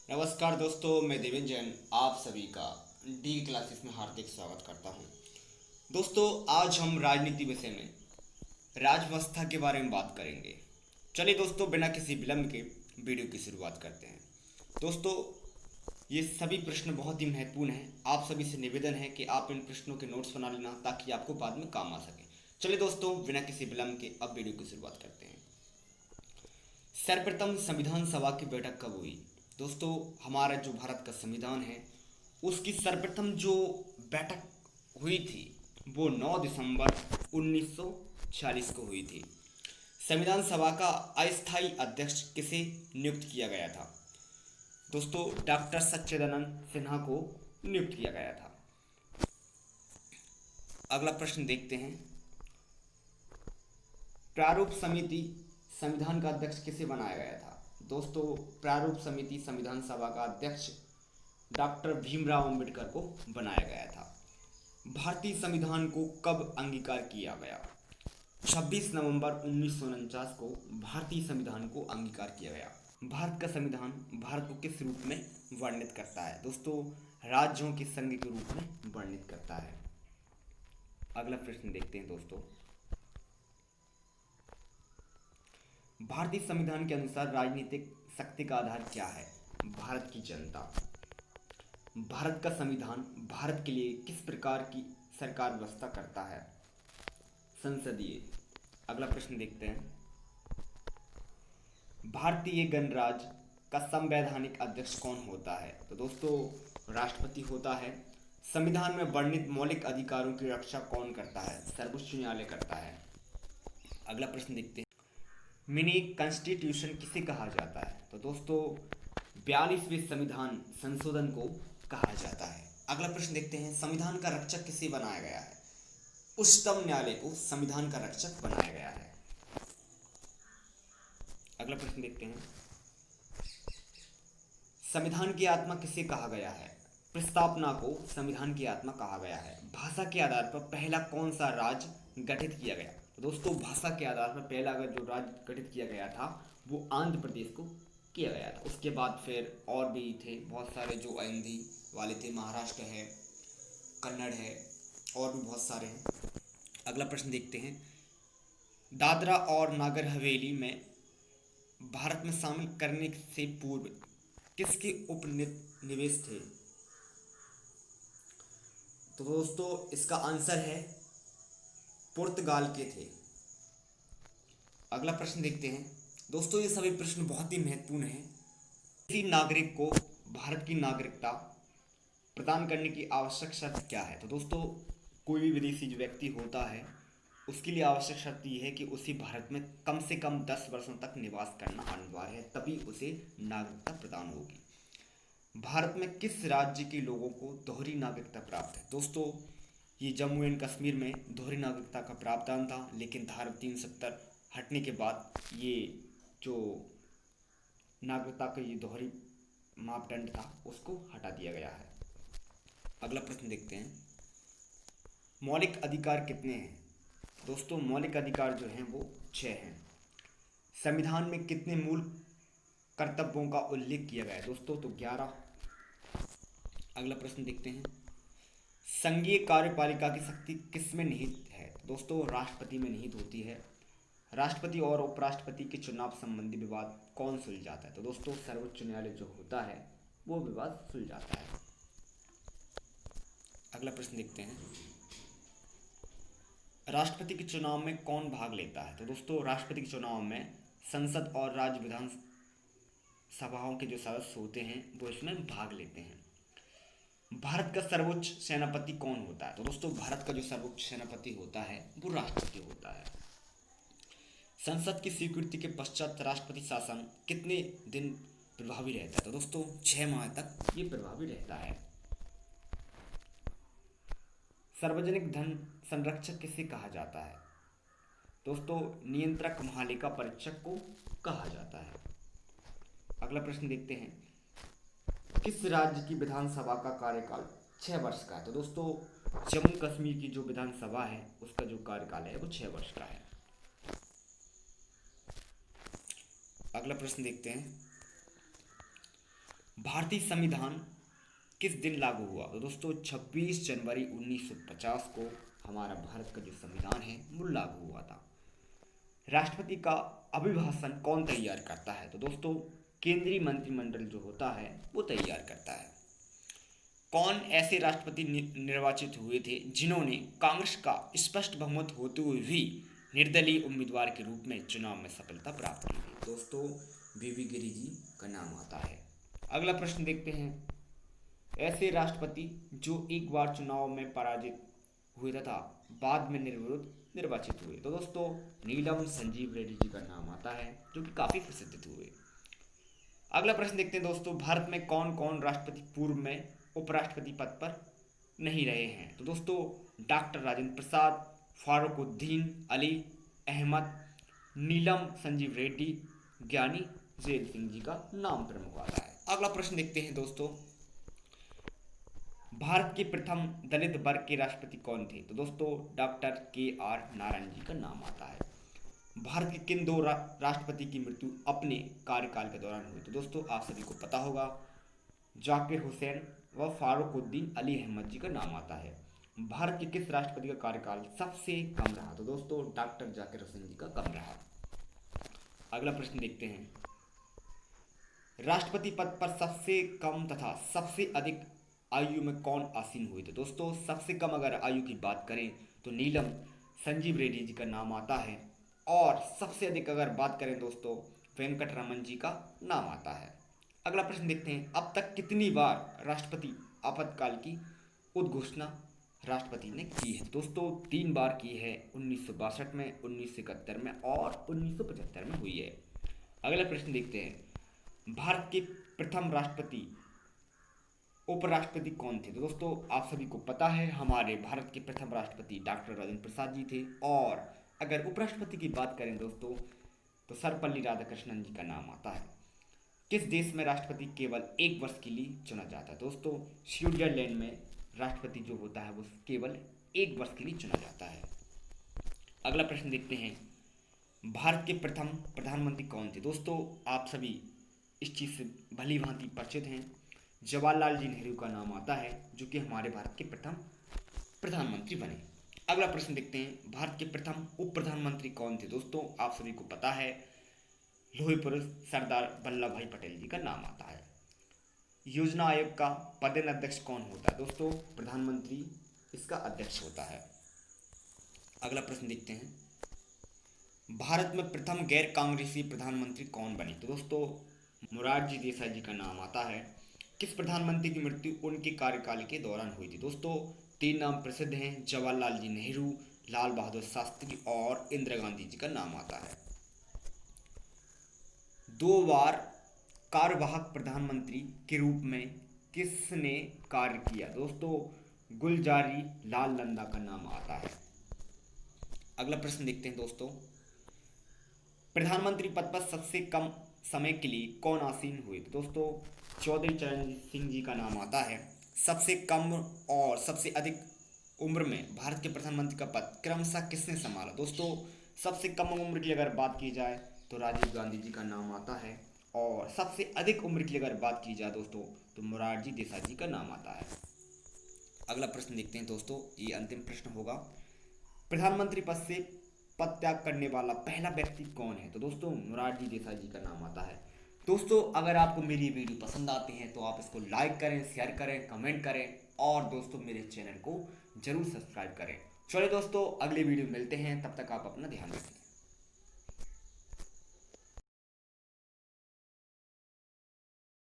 नमस्कार दोस्तों, मैं देवेंद्र जैन आप सभी का डी क्लासेस में हार्दिक स्वागत करता हूं। दोस्तों, आज हम राजनीति विषय में राजव्यवस्था के बारे में बात करेंगे। चलिए दोस्तों, बिना किसी विलंब के वीडियो की शुरुआत करते हैं। दोस्तों, ये सभी प्रश्न बहुत ही महत्वपूर्ण हैं। आप सभी से निवेदन है कि आप इन प्रश्नों के नोट्स बना लेना ताकि आपको बाद में काम आ सके। चलिए दोस्तों, बिना किसी विलंब के अब वीडियो की शुरुआत करते हैं। सर्वप्रथम संविधान सभा की बैठक कब हुई? दोस्तों, हमारा जो भारत का संविधान है उसकी सर्वप्रथम जो बैठक हुई थी वो 9 दिसंबर 1940 को हुई थी। संविधान सभा का अस्थायी अध्यक्ष किसे नियुक्त किया गया था? दोस्तों, डॉक्टर सच्चिदानंद सिन्हा को नियुक्त किया गया था। अगला प्रश्न देखते हैं। प्रारूप समिति संविधान का अध्यक्ष किसे बनाया गया था? दोस्तों, प्रारूप समिति संविधान सभा का अध्यक्ष डॉक्टर भीमराव अंबेडकर को बनाया गया था। भारतीय संविधान को कब अंगीकार किया गया? 26 नवंबर 1949 को भारतीय संविधान को अंगीकार किया गया। भारत का संविधान भारत को किस रूप में वर्णित करता है? दोस्तों, राज्यों के संघ के रूप में वर्णित करता है। अगला प्रश्न देखते हैं दोस्तों। भारतीय संविधान के अनुसार राजनीतिक शक्ति का आधार क्या है? भारत की जनता। भारत का संविधान भारत के लिए किस प्रकार की सरकार व्यवस्था करता है? संसदीय। अगला प्रश्न देखते हैं। भारतीय गणराज्य का संवैधानिक अध्यक्ष कौन होता है? तो दोस्तों, राष्ट्रपति होता है। संविधान में वर्णित मौलिक अधिकारों की रक्षा कौन करता है? सर्वोच्च न्यायालय करता है। अगला प्रश्न देखते हैं। मिनी कॉन्स्टिट्यूशन किसे कहा जाता है? तो दोस्तों, 42वें संविधान संशोधन को कहा जाता है। अगला प्रश्न देखते हैं। संविधान का रक्षक किसे बनाया गया है? उच्चतम न्यायालय को संविधान का रक्षक बनाया गया है। अगला प्रश्न देखते हैं। संविधान की आत्मा किसे कहा गया है? प्रस्तावना को संविधान की आत्मा कहा गया है। भाषा के आधार पर पहला कौन सा राज्य गठित किया गया? तो दोस्तों, भाषा के आधार पर पहला अगर जो राज्य गठित किया गया था वो आंध्र प्रदेश को किया गया था। उसके बाद फिर और भी थे बहुत सारे जो हिंदी वाले थे, महाराष्ट्र है, कन्नड़ है, और भी बहुत सारे हैं। अगला प्रश्न देखते हैं। दादरा और नागर हवेली में भारत में शामिल करने से पूर्व किसके उपनिवेश थे? तो दोस्तों, इसका आंसर है पुर्तगाल के थे। अगला प्रश्न देखते हैं। दोस्तों, ये सभी प्रश्न बहुत ही महत्वपूर्ण हैं। किसी नागरिक को भारत की नागरिकता प्रदान करने की आवश्यक शर्त क्या है? तो दोस्तों, कोई भी विदेशी जो व्यक्ति होता है उसके लिए आवश्यक शर्त ये है कि उसे भारत में कम से कम 10 वर्षों तक निवास करना अनिवार्य है, तभी उसे नागरिकता प्रदान होगी। भारत में किस राज्य के लोगों को दोहरी नागरिकता प्राप्त है? दोस्तों, ये जम्मू एंड कश्मीर में दोहरी नागरिकता का प्रावधान था, लेकिन धारा 370 हटने के बाद ये जो नागरिकता का ये दोहरी मापदंड था उसको हटा दिया गया है। अगला प्रश्न देखते हैं। मौलिक अधिकार कितने हैं? दोस्तों, मौलिक अधिकार जो हैं वो 6 हैं। संविधान में कितने मूल कर्तव्यों का उल्लेख किया गया है? दोस्तों, तो 11। अगला प्रश्न देखते हैं। संघीय कार्यपालिका की शक्ति किस में निहित है? दोस्तों, राष्ट्रपति में निहित होती है। राष्ट्रपति और उपराष्ट्रपति के चुनाव संबंधी विवाद कौन सुलझाता है? तो दोस्तों, सर्वोच्च न्यायालय जो होता है वो विवाद सुलझाता है। अगला प्रश्न देखते हैं। राष्ट्रपति के चुनाव में कौन भाग लेता है? तो दोस्तों, राष्ट्रपति के चुनाव में संसद और राज्य विधान सभाओं के जो सदस्य होते हैं वो इसमें भाग लेते हैं। भारत का सर्वोच्च सेनापति कौन होता है? तो दोस्तों, भारत का जो सर्वोच्च सेनापति होता है वो राष्ट्रपति होता है। संसद की स्वीकृति के पश्चात राष्ट्रपति शासन कितने दिन प्रभावी रहता है? तो दोस्तों, 6 माह तक ये प्रभावी रहता है। सार्वजनिक धन संरक्षक किसे कहा जाता है? दोस्तों, नियंत्रक महालेखा परीक्षक को कहा जाता है। अगला प्रश्न देखते हैं। किस राज्य की विधानसभा का कार्यकाल 6 वर्ष का है? तो दोस्तों, जम्मू कश्मीर की जो विधानसभा है उसका जो कार्यकाल है वो 6 वर्ष का है। अगला प्रश्न देखते हैं। भारतीय संविधान किस दिन लागू हुआ? तो दोस्तों 26 जनवरी 1950 को हमारा भारत का जो संविधान है वो लागू हुआ था। राष्ट्रपति का अभिभाषण कौन तैयार करता है? तो दोस्तों केंद्रीय मंत्रिमंडल जो होता है वो तैयार करता है। कौन ऐसे राष्ट्रपति निर्वाचित हुए थे जिन्होंने कांग्रेस का स्पष्ट बहुमत होते हुए भी निर्दलीय उम्मीदवार के रूप में चुनाव में सफलता प्राप्त की थी? दोस्तों वीवी गिरि जी का नाम आता है। अगला प्रश्न देखते हैं, ऐसे राष्ट्रपति जो एक बार चुनाव में पराजित हुए तथा बाद में निर्विरोध निर्वाचित हुए? तो दोस्तों नीलम संजीव रेड्डी जी का नाम आता है, जो कि काफ़ी प्रसिद्ध हुए। अगला प्रश्न देखते हैं दोस्तों, भारत में कौन कौन राष्ट्रपति पूर्व में उपराष्ट्रपति पद पर नहीं रहे हैं? तो दोस्तों डॉक्टर राजेंद्र प्रसाद, फारूकुद्दीन अली अहमद, नीलम संजीव रेड्डी, ज्ञानी जैल सिंह जी का नाम प्रमुख आता है। अगला प्रश्न देखते हैं दोस्तों, भारत के प्रथम दलित वर्ग के राष्ट्रपति कौन थे? तो दोस्तों डॉक्टर के.आर. नारायण जी का नाम आता है। भारत के किन दो राष्ट्रपति की मृत्यु अपने कार्यकाल के दौरान हुई? तो दोस्तों आप सभी को पता होगा, जाकिर हुसैन व फारूकुद्दीन अली अहमद जी का नाम आता है। भारत के किस राष्ट्रपति का कार्यकाल सबसे कम रहा? तो दोस्तों डॉक्टर जाकिर हुसैन जी का कम रहा। अगला प्रश्न देखते हैं, राष्ट्रपति पद पर सबसे कम तथा सबसे अधिक आयु में कौन आसीन हुए थे? दोस्तों सबसे कम अगर आयु की बात करें तो नीलम संजीव रेड्डी जी का नाम आता है, और सबसे अधिक अगर बात करें दोस्तों वेंकटरमन जी का नाम आता है। अगला प्रश्न देखते हैं, अब तक कितनी बार राष्ट्रपति आपातकाल की उद्घोषणा राष्ट्रपति ने की है? दोस्तों 3 बार की है, 1962 में, 1971 में और 1975 में हुई है। अगला प्रश्न देखते हैं, भारत के प्रथम राष्ट्रपति उपराष्ट्रपति कौन थे? तो दोस्तों आप सभी को पता है, हमारे भारत के प्रथम राष्ट्रपति डॉक्टर राजेंद्र प्रसाद जी थे। और अगर उपराष्ट्रपति की बात करें दोस्तों तो सर्वपल्ली राधाकृष्णन जी का नाम आता है। किस देश में राष्ट्रपति केवल 1 वर्ष के लिए चुना जाता है? दोस्तों स्विट्जरलैंड में राष्ट्रपति जो होता है वो केवल 1 वर्ष के लिए चुना जाता है। अगला प्रश्न देखते हैं, भारत के प्रथम प्रधानमंत्री कौन थे? दोस्तों आप सभी इस चीज़ से भली भांति परिचित हैं, जवाहरलाल जी नेहरू का नाम आता है, जो कि हमारे भारत के प्रथम प्रधानमंत्री बने। अगला प्रश्न देखते हैं, भारत के प्रथम उप प्रधानमंत्री कौन थे? दोस्तों आप सभी को पता है, लोहे पुरुष सरदार वल्लभ भाई पटेल जी का नाम आता है। योजना आयोग का पदेन अध्यक्ष कौन होता है? दोस्तों प्रधानमंत्री इसका अध्यक्ष होता है। अगला प्रश्न देखते हैं, भारत में प्रथम गैर कांग्रेसी प्रधानमंत्री कौन बने? तो दोस्तों मोरारजी देसाई जी का नाम आता है। किस प्रधानमंत्री की मृत्यु उनके कार्यकाल के दौरान हुई थी? दोस्तों 3 नाम प्रसिद्ध हैं, जवाहरलाल जी नेहरू, लाल बहादुर शास्त्री और इंदिरा गांधी जी का नाम आता है। 2 बार कार्यवाहक प्रधानमंत्री के रूप में किसने कार्य किया? दोस्तों गुलजारी लाल नंदा का नाम आता है। अगला प्रश्न देखते हैं दोस्तों, प्रधानमंत्री पद पर सबसे कम समय के लिए कौन आसीन हुए? तो दोस्तों चौधरी चरणजीत सिंह जी का नाम आता है। सबसे कम और सबसे अधिक उम्र में भारत के प्रधानमंत्री का पद क्रमशः किसने संभाला? दोस्तों सबसे कम उम्र की अगर बात की जाए तो राजीव गांधी जी का नाम आता है, और सबसे अधिक उम्र की अगर बात की जाए दोस्तों तो मोरारजी देसाई जी का नाम आता है। अगला प्रश्न देखते हैं दोस्तों, ये अंतिम प्रश्न होगा, प्रधानमंत्री पद से पद त्याग करने वाला पहला व्यक्ति कौन है? तो दोस्तों मोरारजी देसाई जी का नाम आता है। दोस्तों अगर आपको मेरी वीडियो पसंद आती है तो आप इसको लाइक करें, शेयर करें, कमेंट करें, और दोस्तों मेरे चैनल को जरूर सब्सक्राइब करें। चलिए दोस्तों अगले वीडियो मिलते हैं, तब तक आप अपना ध्यान रखें।